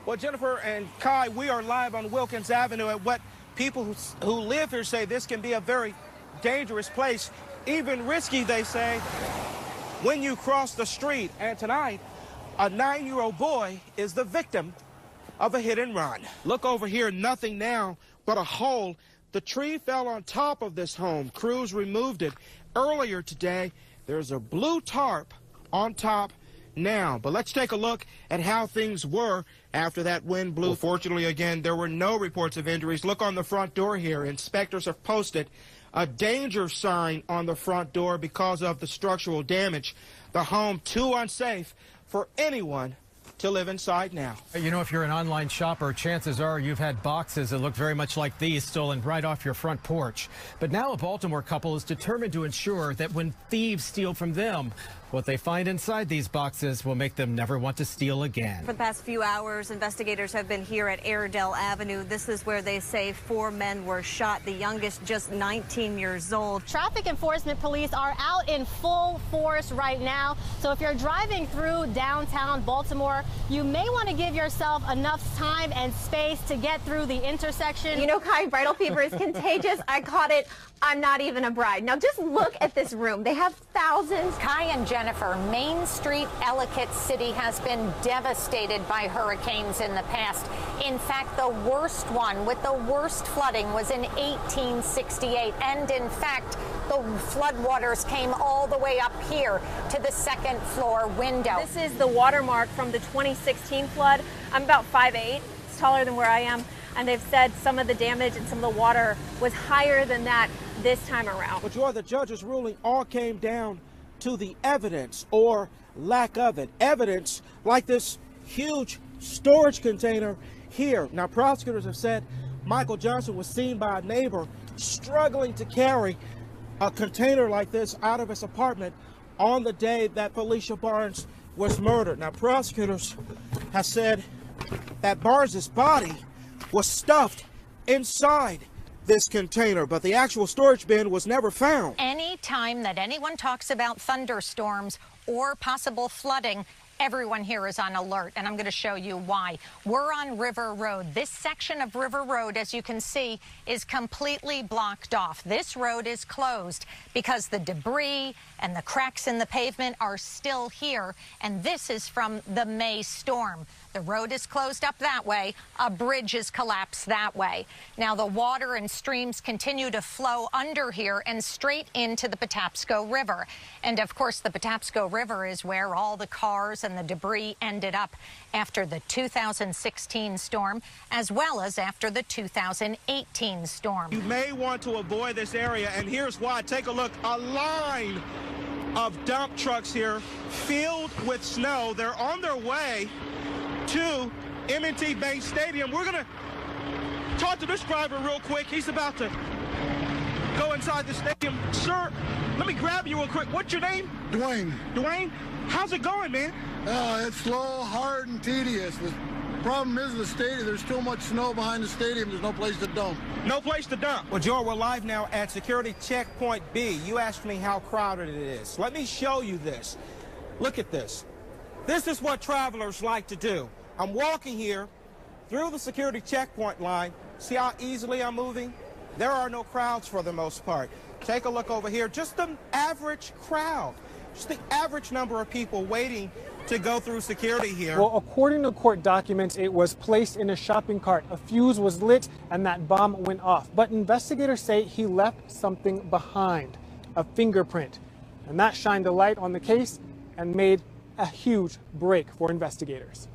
Well, Jennifer and Kai, we are live on Wilkins Avenue at what people who live here say this can be a very dangerous place, even risky, they say, when you cross the street. And tonight, a 9-year-old boy is the victim of a hit and run. Look over here, nothing now but a hole. The tree fell on top of this home. Crews removed it earlier today. There's a blue tarp on top now. But let's take a look at how things were after that wind blew. Well, fortunately, again, there were no reports of injuries. Look on the front door here. Inspectors have posted a danger sign on the front door because of the structural damage. The home too unsafe for anyone to live inside now. You know, if you're an online shopper, chances are you've had boxes that look very much like these stolen right off your front porch. But now a Baltimore couple is determined to ensure that when thieves steal from them, what they find inside these boxes will make them never want to steal again. For the past few hours, investigators have been here at Airedale Avenue. This is where they say 4 men were shot, the youngest just 19 years old. Traffic enforcement police are out in full force right now. So if you're driving through downtown Baltimore, you may want to give yourself enough time and space to get through the intersection. You know, Kai, bridal fever is contagious. I caught it. I'm not even a bride. Now just look at this room. They have thousands. Kai and Jennifer, Main Street, Ellicott City has been devastated by hurricanes in the past. In fact, the worst one with the worst flooding was in 1868. And in fact, the floodwaters came all the way up here to the second floor window. This is the watermark from the 2016 flood. I'm about 5'8". It's taller than where I am. And they've said some of the damage and some of the water was higher than that this time around. But Joy, the judge's ruling all came down to the evidence or lack of it. Evidence like this huge storage container here. Now, prosecutors have said Michael Johnson was seen by a neighbor struggling to carry a container like this out of his apartment on the day that Felicia Barnes was murdered. Now, prosecutors have said that Barnes' body was stuffed inside this container, but the actual storage bin was never found. Any time that anyone talks about thunderstorms or possible flooding, everyone here is on alert, and I'm going to show you why. We're on River Road. This section of River Road, as you can see, is completely blocked off. This road is closed because the debris and the cracks in the pavement are still here, and this is from the May storm. The road is closed up that way. A bridge is collapsed that way. Now, the water and streams continue to flow under here and straight into the Patapsco River. And, of course, the Patapsco River is where all the cars and the debris ended up after the 2016 storm, as well as after the 2018 storm. You may want to avoid this area, and here's why. Take a look. A line of dump trucks here filled with snow. They're on their way to M&T Bank Stadium. We're going to talk to this driver real quick. He's about to go inside the stadium. Sir, let me grab you real quick. What's your name? Dwayne. Dwayne, how's it going, man? It's slow, hard, and tedious. The problem is the stadium. There's too much snow behind the stadium. There's no place to dump. No place to dump. Well, Joe, we're live now at Security Checkpoint B. You asked me how crowded it is. Let me show you this. Look at this. This is what travelers like to do. I'm walking here through the security checkpoint line. See how easily I'm moving? There are no crowds for the most part. Take a look over here. Just the average crowd. Just the average number of people waiting to go through security here. Well, according to court documents, it was placed in a shopping cart. A fuse was lit and that bomb went off. But investigators say he left something behind, a fingerprint. And that shined a light on the case and made a huge break for investigators.